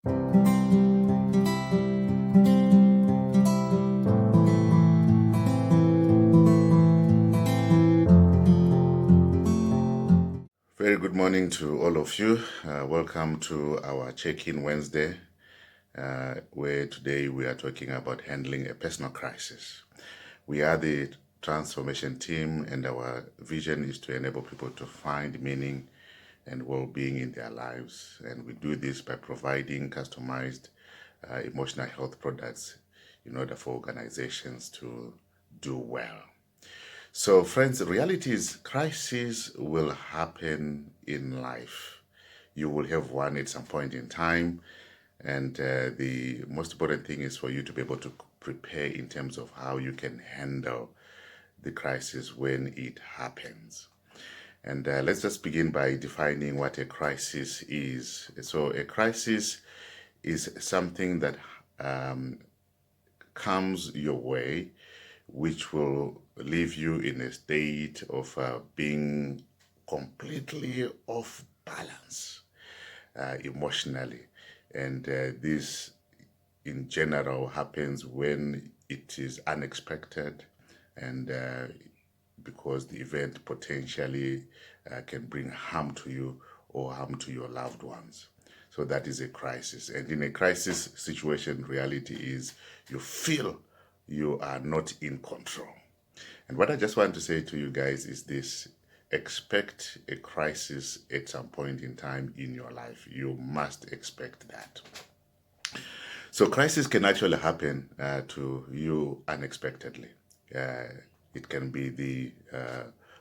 Very good morning to all of you. Welcome to our Check-in Wednesday, where today we are talking about handling a personal crisis. We are the transformation team, and our vision is to enable people to find meaning and well-being in their lives. And we do this by providing customized emotional health products in order for organizations to do well. So, friends, the reality is crises will happen in life. You will have one at some point in time, and the most important thing is for you to be able to prepare in terms of how you can handle the crisis when it happens. And let's just begin by defining what a crisis is. So, a crisis is something that um, comes your way, which will leave you in a state of being completely off balance emotionally. And this, in general, happens when it is unexpected and because the event potentially can bring harm to you or harm to your loved ones. So that is a crisis. And in a crisis situation, reality is you feel you are not in control. And what I just want to say to you guys is this: expect a crisis at some point in time in your life. You must expect that. So crisis can actually happen to you unexpectedly. Uh, it can be the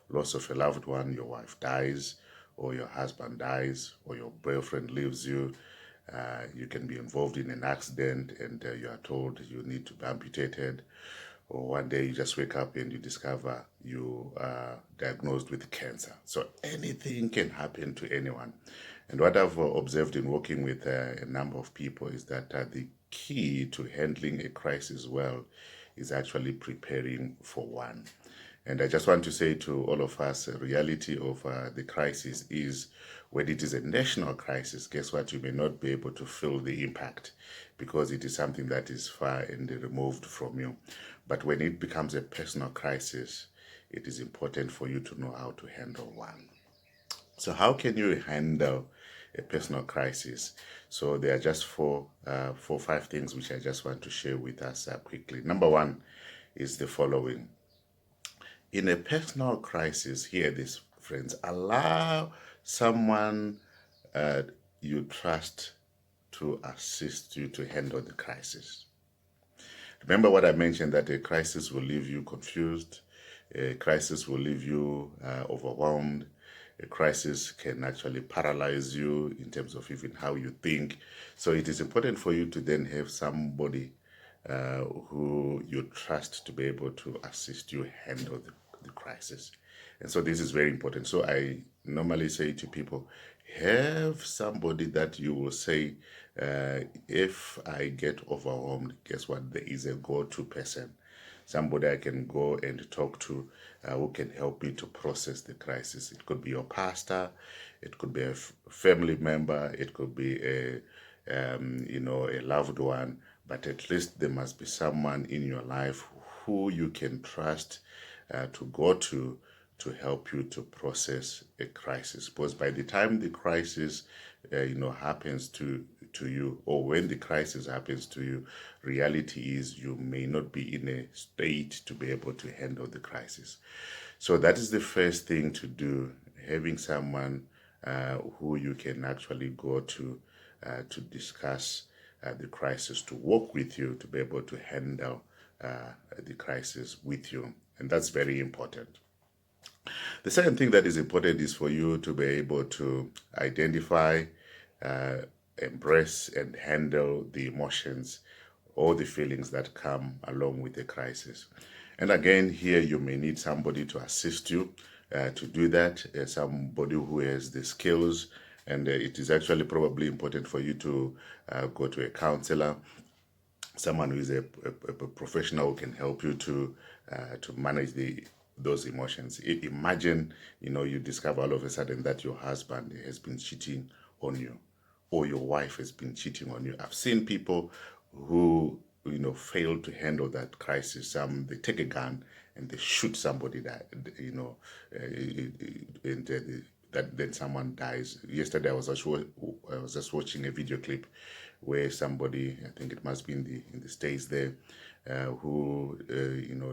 loss of a loved one, your wife dies, or your husband dies, or your boyfriend leaves you. You can be involved in an accident and you are told you need to be amputated. Or one day you just wake up and you discover you are diagnosed with cancer. So anything can happen to anyone. And what I've observed in working with a number of people is that the key to handling a crisis well is actually preparing for one. And I just want to say to all of us, the reality of the crisis is when it is a national crisis, guess what? You may not be able to feel the impact because it is something that is far and removed from you. But when it becomes a personal crisis, it is important for you to know how to handle one. So how can you handle a personal crisis? So there are just four, 5 things which I just want to share with us quickly. Number one is the following: in a personal crisis, hear this, friends, allow someone uh, you trust to assist you to handle the crisis. Remember what I mentioned, that a crisis will leave you confused, a crisis will leave you overwhelmed, a crisis can actually paralyze you in terms of even how you think. So it is important for you to then have somebody who you trust to be able to assist you handle the crisis. And so this is very important. So I normally say to people, have somebody that you will say, if I get overwhelmed, guess what? There is a go-to person, somebody I can go and talk to who can help me to process the crisis. It could be your pastor, it could be a family member, it could be a loved one, but at least there must be someone in your life who you can trust to go to help you to process a crisis. Because by the time the crisis, happens to you, or when the crisis happens to you, reality is you may not be in a state to be able to handle the crisis. So that is the first thing to do: having someone who you can actually go to discuss the crisis, to work with you, to be able to handle the crisis with you. And that's very important. The second thing that is important is for you to be able to identify, uh, embrace, and handle the emotions or the feelings that come along with the crisis. And again, here you may need somebody to assist you to do that, somebody who has the skills. And it is actually probably important for you to go to a counselor, someone who is a professional who can help you to manage those emotions. Imagine, you discover all of a sudden that your husband has been cheating on you, or your wife has been cheating on you. I've seen people who fail to handle that crisis. They take a gun and they shoot somebody that and that then someone dies. Yesterday I was just watching a video clip where somebody, I think it must be in the States there, who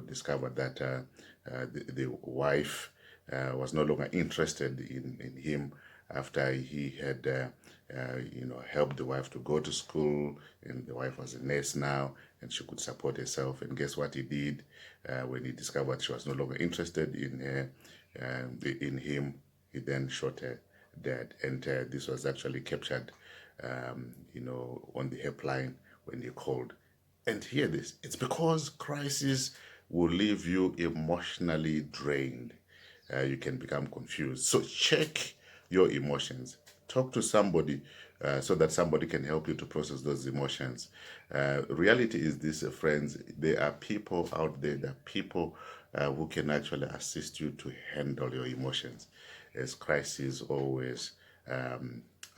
discovered that the wife was no longer interested in him after he had helped the wife to go to school, and the wife was a nurse now and she could support herself. And guess what he did when he discovered she was no longer interested in her, in him? He then shot her dead. And this was actually captured on the helpline when they called. And hear this, it's because crisis will leave you emotionally drained. You can become confused. So check your emotions. Talk to somebody so that somebody can help you to process those emotions. Reality is this, friends, there are people out there, people who can actually assist you to handle your emotions, as crises always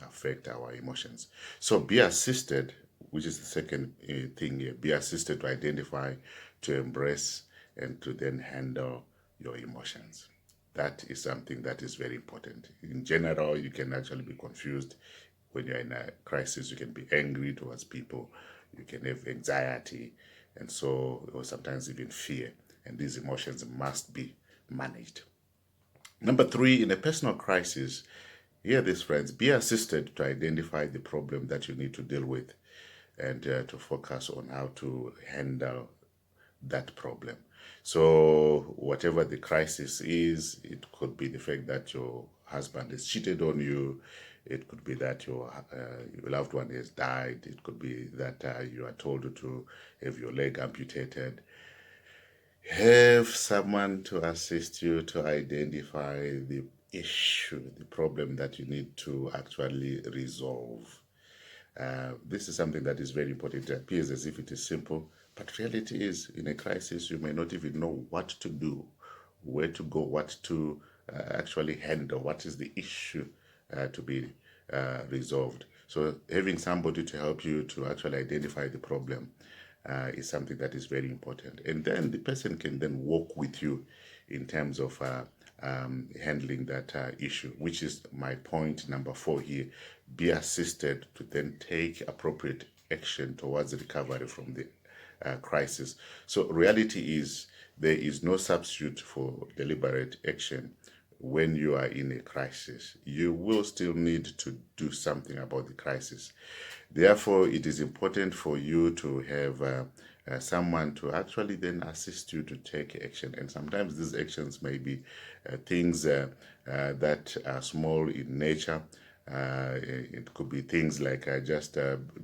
affect our emotions. So be assisted, which is the second thing here. Be assisted to identify, to embrace, and to then handle your emotions. That is something that is very important. In general, you can actually be confused when you're in a crisis. You can be angry towards people, you can have anxiety, and so, or sometimes even fear. And these emotions must be managed. Number 3, in a personal crisis, hear this, friends, be assisted to identify the problem that you need to deal with and to focus on how to handle that problem. So whatever the crisis is, it could be the fact that your husband has cheated on you. It could be that your loved one has died. It could be that you are told to have your leg amputated. Have someone to assist you to identify the issue, the problem that you need to actually resolve. This is something that is very important. It appears as if it is simple, but reality is, in a crisis, you may not even know what to do, where to go, what to actually handle, what is the issue to be resolved. So having somebody to help you to actually identify the problem is something that is very important. And then the person can then work with you in terms of handling that issue, which is my point number 4 here. Be assisted to then take appropriate action towards recovery from the crisis. So reality is, there is no substitute for deliberate action. When you are in a crisis, you will still need to do something about the crisis. Therefore, it is important for you to have someone to actually then assist you to take action. And sometimes these actions may be things that are small in nature. It could be things like just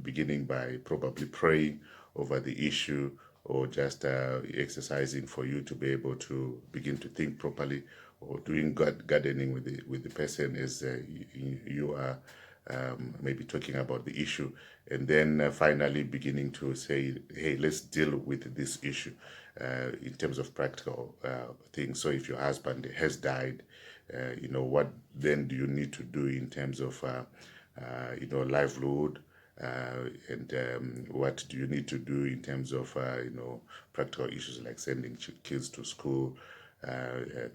beginning by probably praying over the issue, or just exercising for you to be able to begin to think properly, or doing gardening with the person as you are maybe talking about the issue, and then finally beginning to say, hey, let's deal with this issue in terms of practical things. So if your husband has died, what then do you need to do in terms of livelihood, and what do you need to do in terms of practical issues like sending kids to school,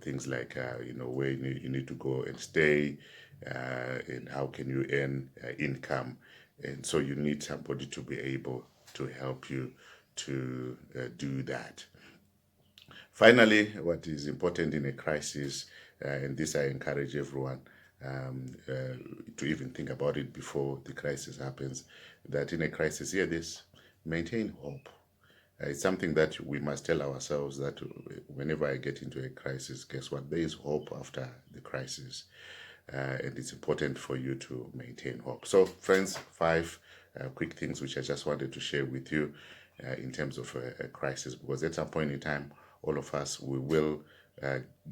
things like where you need to go and stay, and how can you earn income. And so you need somebody to be able to help you to do that. Finally, what is important in a crisis, and this I encourage everyone to even think about it before the crisis happens, that in a crisis, hear this, maintain hope. It's something that we must tell ourselves, that whenever I get into a crisis, guess what? There is hope after the crisis. And it's important for you to maintain hope. So, friends, 5 quick things which I just wanted to share with you in terms of a crisis, because at some point in time, all of us, we will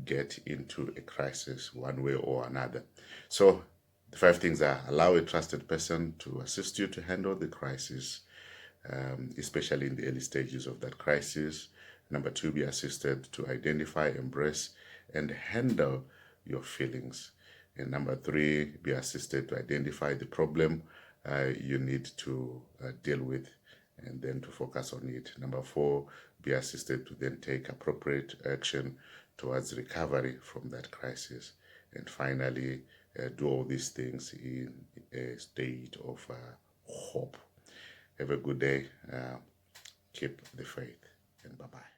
get into a crisis one way or another. So the 5 things are: allow a trusted person to assist you to handle the crisis, especially in the early stages of that crisis. Number 2, be assisted to identify, embrace, and handle your feelings. And number 3, be assisted to identify the problem you need to deal with, and then to focus on it. Number 4, be assisted to then take appropriate action towards recovery from that crisis. And finally, do all these things in a state of hope. Have a good day. Keep the faith, and bye-bye.